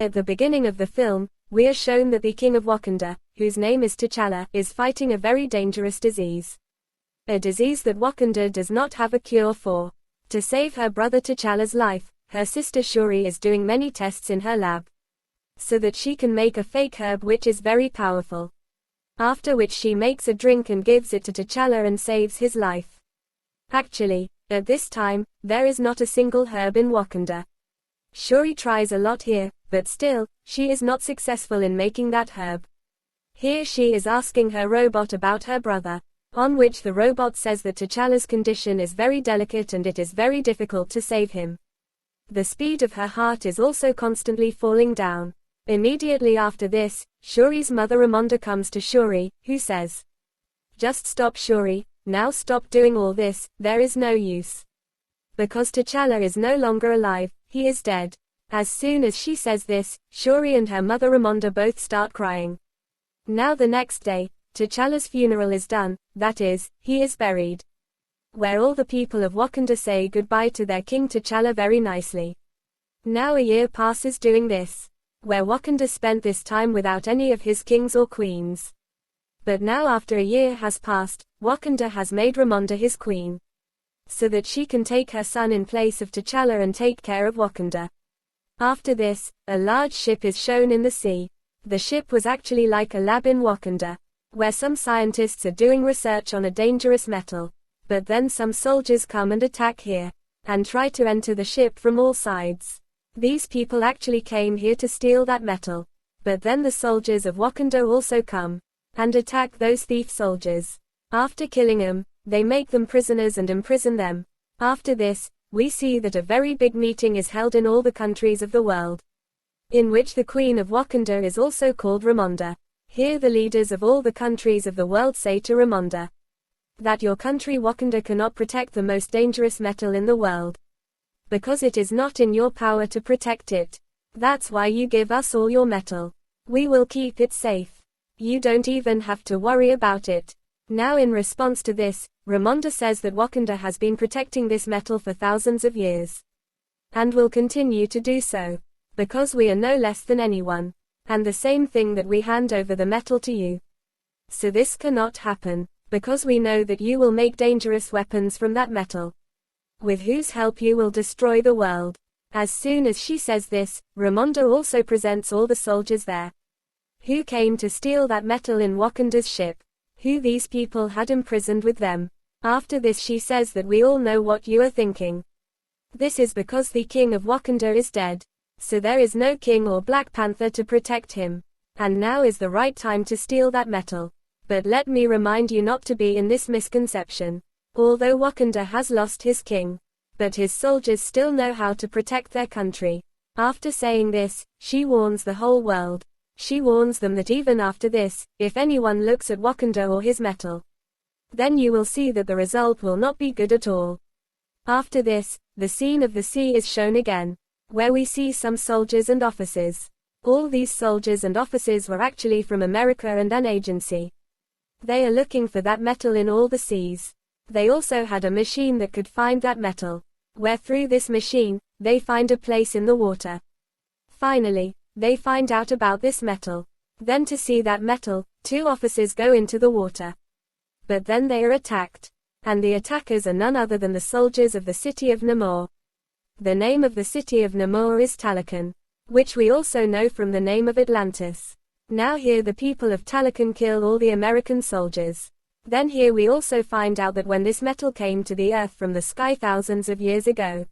At the beginning of the film, we are shown that the king of Wakanda, whose name is T'Challa, is fighting a very dangerous disease. A disease that Wakanda does not have a cure for. To save her brother T'Challa's life, her sister Shuri is doing many tests in her lab, so that she can make a fake herb which is very powerful. After which she makes a drink and gives it to T'Challa and saves his life. Actually, at this time, there is not a single herb in Wakanda. Shuri tries a lot here, but still, she is not successful in making that herb. Here she is asking her robot about her brother, on which the robot says that T'Challa's condition is very delicate and it is very difficult to save him. The speed of her heart is also constantly falling down. Immediately after this, Shuri's mother Ramonda comes to Shuri, who says, "Just stop, Shuri, now stop doing all this, there is no use. Because T'Challa is no longer alive, he is dead." As soon as she says this, Shuri and her mother Ramonda both start crying. Now the next day, T'Challa's funeral is done, that is, he is buried. Where all the people of Wakanda say goodbye to their king T'Challa very nicely. Now a year passes doing this, where Wakanda spent this time without any of his kings or queens. But now after a year has passed, Wakanda has made Ramonda his queen, so that she can take her son in place of T'Challa and take care of Wakanda. After this, a large ship is shown in the sea. The ship was actually like a lab in Wakanda, where some scientists are doing research on a dangerous metal. But then some soldiers come and attack here, and try to enter the ship from all sides. These people actually came here to steal that metal. But then the soldiers of Wakanda also come, and attack those thief soldiers. After killing them, they make them prisoners and imprison them. After this, we see that a very big meeting is held in all the countries of the world, in which the Queen of Wakanda is also called Ramonda. Here the leaders of all the countries of the world say to Ramonda, that your country Wakanda cannot protect the most dangerous metal in the world, because it is not in your power to protect it. That's why you give us all your metal. We will keep it safe. You don't even have to worry about it. Now in response to this, Ramonda says that Wakanda has been protecting this metal for thousands of years, and will continue to do so, because we are no less than anyone, and the same thing that we hand over the metal to you. So this cannot happen, because we know that you will make dangerous weapons from that metal, with whose help you will destroy the world. As soon as she says this, Ramonda also presents all the soldiers there, who came to steal that metal in Wakanda's ship, who these people had imprisoned with them. After this she says that we all know what you are thinking. This is because the king of Wakanda is dead, so there is no king or Black Panther to protect him, and now is the right time to steal that metal. But let me remind you not to be in this misconception. Although Wakanda has lost his king, but his soldiers still know how to protect their country. After saying this, she warns the whole world. She warns them that even after this, if anyone looks at Wakanda or his metal, then you will see that the result will not be good at all. After this, the scene of the sea is shown again, where we see some soldiers and officers. All these soldiers and officers were actually from America and an agency. They are looking for that metal in all the seas. They also had a machine that could find that metal, where through this machine, they find a place in the water. Finally, they find out about this metal. Then to see that metal, two officers go into the water. But then they are attacked. And the attackers are none other than the soldiers of the city of Namor. The name of the city of Namor is Talokan, which we also know from the name of Atlantis. Now here the people of Talokan kill all the American soldiers. Then here we also find out that when this metal came to the earth from the sky thousands of years ago,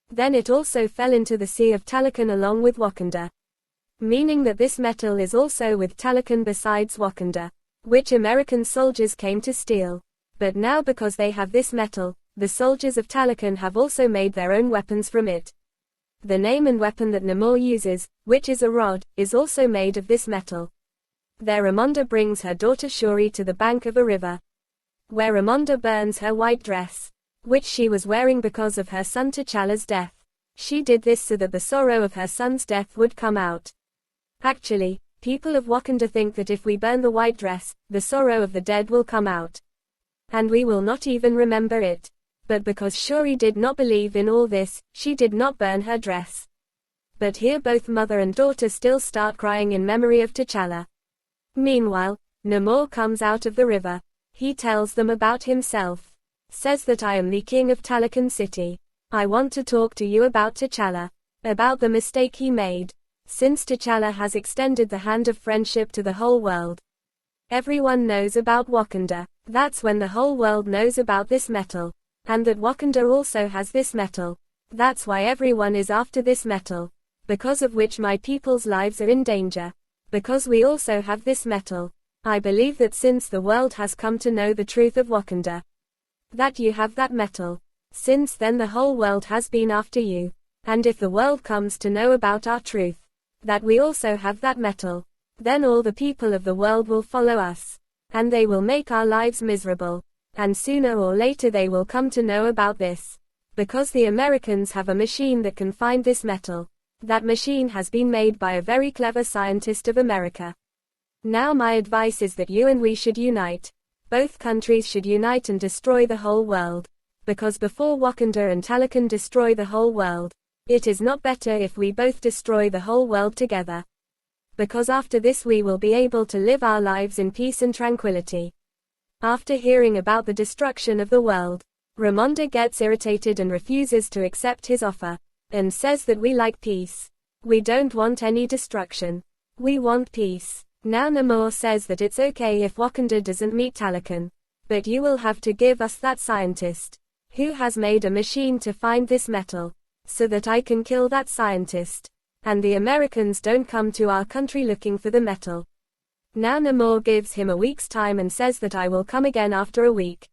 then it also fell into the sea of Talokan along with Wakanda. Meaning that this metal is also with Talokan besides Wakanda, which American soldiers came to steal. But now because they have this metal, the soldiers of Talokan have also made their own weapons from it. The name and weapon that Namor uses, which is a rod, is also made of this metal. There Ramonda brings her daughter Shuri to the bank of a river, where Ramonda burns her white dress, which she was wearing because of her son T'Challa's death. She did this so that the sorrow of her son's death would come out. Actually, people of Wakanda think that if we burn the white dress, the sorrow of the dead will come out, and we will not even remember it. But because Shuri did not believe in all this, she did not burn her dress. But here both mother and daughter still start crying in memory of T'Challa. Meanwhile, Namor comes out of the river. He tells them about himself. Says that I am the king of Talokan City. I want to talk to you about T'Challa. About the mistake he made. Since T'Challa has extended the hand of friendship to the whole world. Everyone knows about Wakanda. That's when the whole world knows about this metal. And that Wakanda also has this metal. That's why everyone is after this metal. Because of which my people's lives are in danger. Because we also have this metal. I believe that since the world has come to know the truth of Wakanda. That you have that metal. Since then the whole world has been after you. And if the world comes to know about our truth. That we also have that metal. Then all the people of the world will follow us. And they will make our lives miserable. And sooner or later they will come to know about this. Because the Americans have a machine that can find this metal. That machine has been made by a very clever scientist of America. Now my advice is that you and we should unite. Both countries should unite and destroy the whole world. Because before Wakanda and Talokan destroy the whole world, it is not better if we both destroy the whole world together. Because after this we will be able to live our lives in peace and tranquility. After hearing about the destruction of the world, Ramonda gets irritated and refuses to accept his offer. And says that we like peace. We don't want any destruction. We want peace. Now Namor says that it's okay if Wakanda doesn't meet Talokan. But you will have to give us that scientist. Who has made a machine to find this metal. So that I can kill that scientist. And the Americans don't come to our country looking for the metal. Now Namor gives him a week's time and says that I will come again after a week.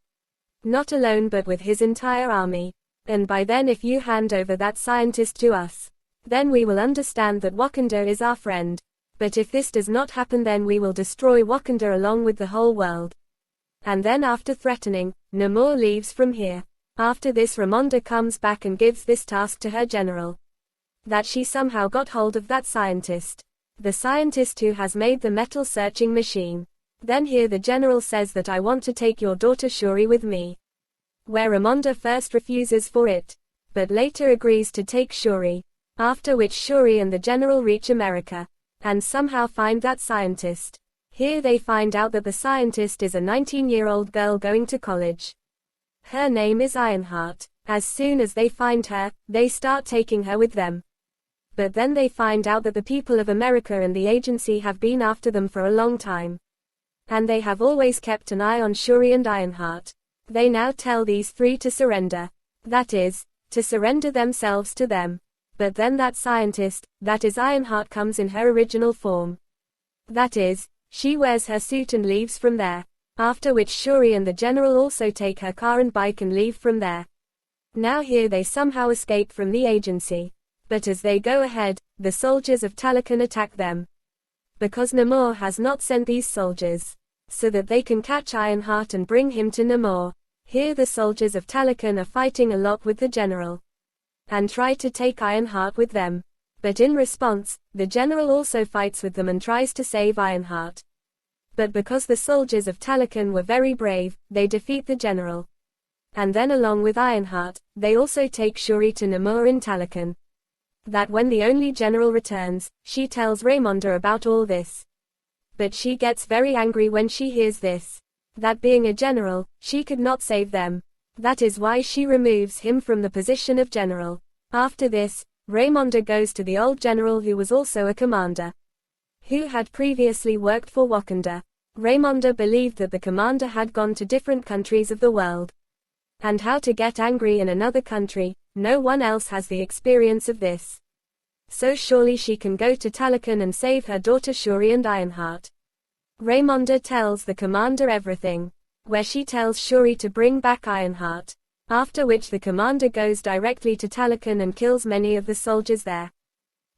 Not alone but with his entire army. And by then if you hand over that scientist to us, then we will understand that Wakanda is our friend. But if this does not happen then we will destroy Wakanda along with the whole world. And then after threatening, Namor leaves from here. After this Ramonda comes back and gives this task to her general. That she somehow got hold of that scientist. The scientist who has made the metal searching machine. Then here the general says that I want to take your daughter Shuri with me. Where Ramonda first refuses for it, but later agrees to take Shuri, after which Shuri and the general reach America, and somehow find that scientist. Here they find out that the scientist is a 19-year-old girl going to college. Her name is Ironheart. As soon as they find her, they start taking her with them. But then they find out that the people of America and the agency have been after them for a long time. And they have always kept an eye on Shuri and Ironheart. They now tell these three to surrender. That is, to surrender themselves to them. But then that scientist, that is Ironheart, comes in her original form. That is, she wears her suit and leaves from there. After which Shuri and the general also take her car and bike and leave from there. Now here they somehow escape from the agency. But as they go ahead, the soldiers of Talokan attack them. Because Namor has not sent these soldiers. So that they can catch Ironheart and bring him to Namor. Here the soldiers of Talokan are fighting a lot with the general. And try to take Ironheart with them. But in response, the general also fights with them and tries to save Ironheart. But because the soldiers of Talokan were very brave, they defeat the general. And then along with Ironheart, they also take Shuri to Namor in Talokan. That when the only general returns, she tells Ramonda about all this. But she gets very angry when she hears this. That being a general, she could not save them. That is why she removes him from the position of general. After this, Ramonda goes to the old general who was also a commander. Who had previously worked for Wakanda. Ramonda believed that the commander had gone to different countries of the world. And how to get angry in another country, no one else has the experience of this. So surely she can go to Talokan and save her daughter Shuri and Ironheart. Ramonda tells the commander everything. Where she tells Shuri to bring back Ironheart. After which the commander goes directly to Talokan and kills many of the soldiers there.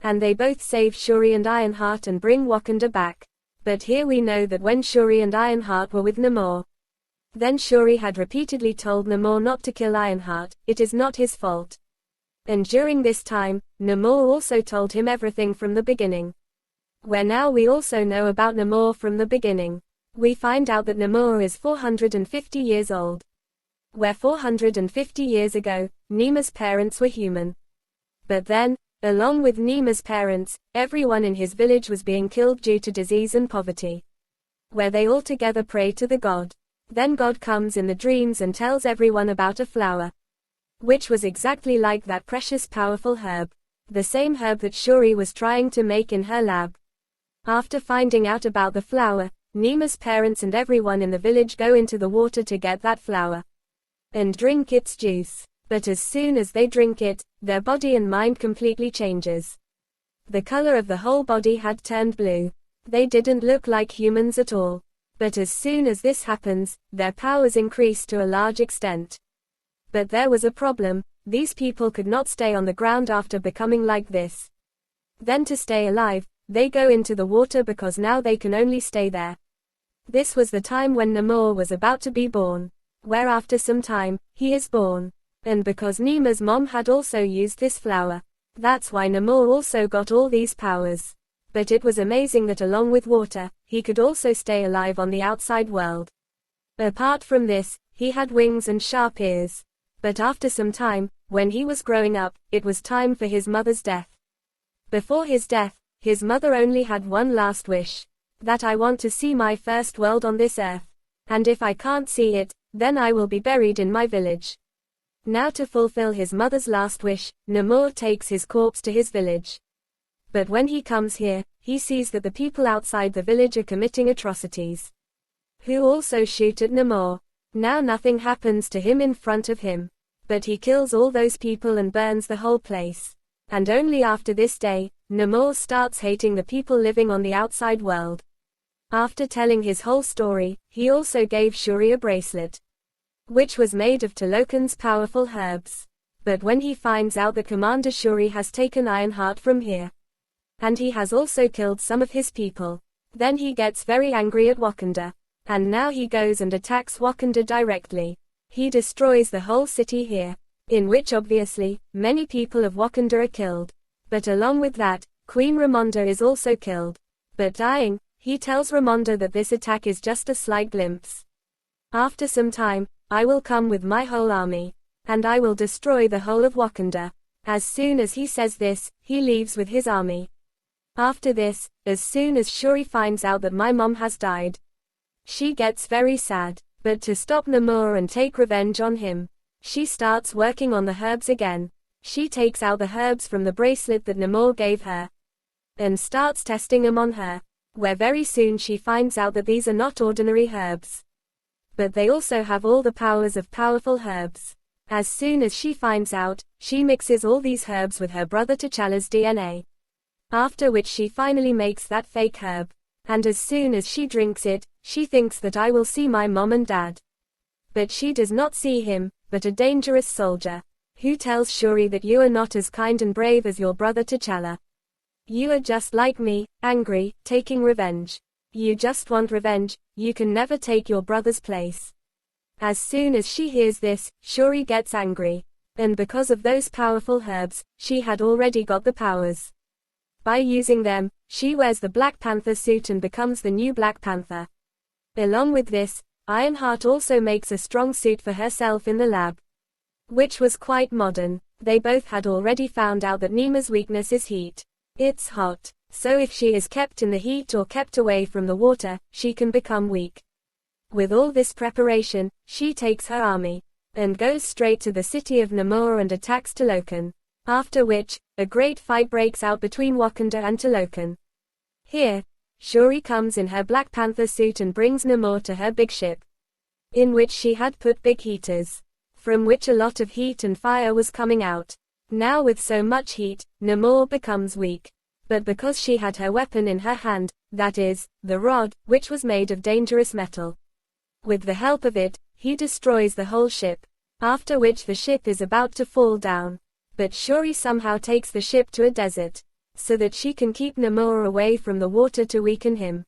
And they both save Shuri and Ironheart and bring Wakanda back. But here we know that when Shuri and Ironheart were with Namor, then Shuri had repeatedly told Namor not to kill Ironheart, it is not his fault. And during this time, Namor also told him everything from the beginning. Where now we also know about Namor from the beginning. We find out that Namor is 450 years old. Where 450 years ago, Nima's parents were human. But then, Along with Nima's parents, everyone in his village was being killed due to disease and poverty. Where they all together pray to the god. Then God comes in the dreams and tells everyone about a flower. Which was exactly like that precious powerful herb. The same herb that Shuri was trying to make in her lab. After finding out about the flower, Nima's parents and everyone in the village go into the water to get that flower. And drink its juice. But as soon as they drink it, their body and mind completely changes. The color of the whole body had turned blue. They didn't look like humans at all. But as soon as this happens, their powers increase to a large extent. But there was a problem, these people could not stay on the ground after becoming like this. Then to stay alive, they go into the water because now they can only stay there. This was the time when Namor was about to be born. Where after some time, he is born. And because Nima's mom had also used this flower. That's why Namor also got all these powers. But it was amazing that along with water, he could also stay alive on the outside world. Apart from this, he had wings and sharp ears. But after some time, when he was growing up, it was time for his mother's death. Before his death, his mother only had one last wish. That I want to see my first world on this earth. And if I can't see it, then I will be buried in my village. Now to fulfill his mother's last wish, Namor takes his corpse to his village. But when he comes here, he sees that the people outside the village are committing atrocities. Who also shoot at Namor. Now nothing happens to him in front of him. But he kills all those people and burns the whole place. And only after this day, Namor starts hating the people living on the outside world. After telling his whole story, he also gave Shuri a bracelet. Which was made of Talokan's powerful herbs. But when he finds out that Commander Shuri has taken Ironheart from here. And he has also killed some of his people. Then he gets very angry at Wakanda. And now he goes and attacks Wakanda directly. He destroys the whole city here. In which obviously, many people of Wakanda are killed. But along with that, Queen Ramonda is also killed. But dying, he tells Ramonda that this attack is just a slight glimpse. After some time, I will come with my whole army. And I will destroy the whole of Wakanda. As soon as he says this, he leaves with his army. After this, as soon as Shuri finds out that my mom has died, she gets very sad. But to stop Namor and take revenge on him, she starts working on the herbs again. She takes out the herbs from the bracelet that Namor gave her. And starts testing them on her. Where very soon she finds out that these are not ordinary herbs. But they also have all the powers of powerful herbs. As soon as she finds out, she mixes all these herbs with her brother T'Challa's DNA. After which she finally makes that fake herb. And as soon as she drinks it, she thinks that I will see my mom and dad. But she does not see him, but a dangerous soldier. Who tells Shuri that you are not as kind and brave as your brother T'Challa. You are just like me, angry, taking revenge. You just want revenge, you can never take your brother's place. As soon as she hears this, Shuri gets angry. And because of those powerful herbs, she had already got the powers. By using them, she wears the Black Panther suit and becomes the new Black Panther. Along with this, Ironheart also makes a strong suit for herself in the lab. Which was quite modern. They both had already found out that Nima's weakness is heat. It's hot. So if she is kept in the heat or kept away from the water, she can become weak. With all this preparation, she takes her army. And goes straight to the city of Namor and attacks Talokan. After which, a great fight breaks out between Wakanda and Talokan. Here, Shuri comes in her Black Panther suit and brings Namor to her big ship. In which she had put big heaters. From which a lot of heat and fire was coming out. Now with so much heat, Namor becomes weak. But because she had her weapon in her hand, that is, the rod, which was made of dangerous metal. With the help of it, he destroys the whole ship. After which the ship is about to fall down. But Shuri somehow takes the ship to a desert. So that she can keep Namor away from the water to weaken him.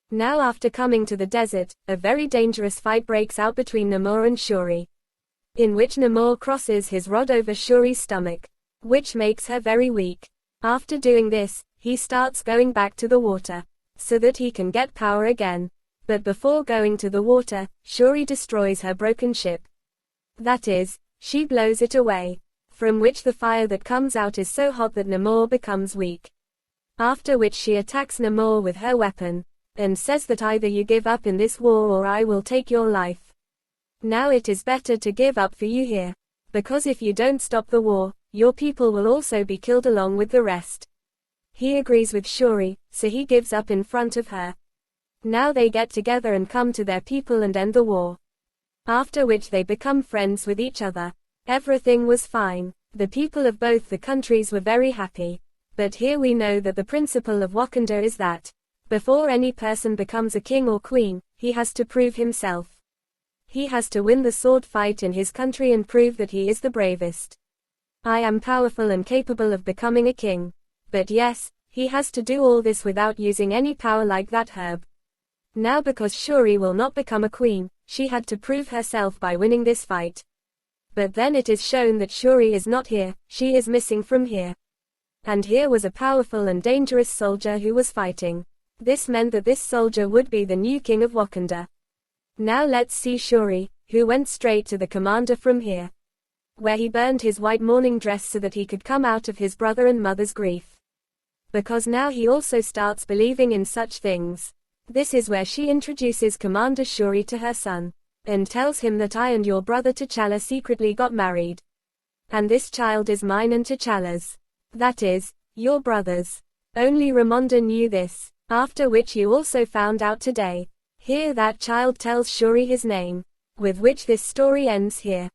Now after coming to the desert, a very dangerous fight breaks out between Namor and Shuri. In which Namor crosses his rod over Shuri's stomach. Which makes her very weak. After doing this, he starts going back to the water. So that he can get power again. But before going to the water, Shuri destroys her broken ship. That is, she blows it away. from which the fire that comes out is so hot that Namor becomes weak. After which she attacks Namor with her weapon, and says that either you give up in this war or I will take your life. Now it is better to give up for you here, because if you don't stop the war, your people will also be killed along with the rest. He agrees with Shuri, so he gives up in front of her. Now they get together and come to their people and end the war. After which they become friends with each other. Everything was fine. The people of both the countries were very happy. But here we know that the principle of Wakanda is that, before any person becomes a king or queen, he has to prove himself. He has to win the sword fight in his country and prove that he is the bravest. I am powerful and capable of becoming a king. But yes, he has to do all this without using any power like that herb. Now because Shuri will not become a queen, she had to prove herself by winning this fight. But then it is shown that Shuri is not here, she is missing from here. And here was a powerful and dangerous soldier who was fighting. This meant that this soldier would be the new king of Wakanda. Now let's see Shuri, who went straight to the commander from here, where he burned his white mourning dress so that he could come out of his brother and mother's grief. Because now he also starts believing in such things. This is where she introduces Commander Shuri to her son, and tells him that I and your brother T'Challa secretly got married. And this child is mine and T'Challa's. That is, your brother's. Only Ramonda knew this, after which you also found out today. Here that child tells Shuri his name, with which this story ends here.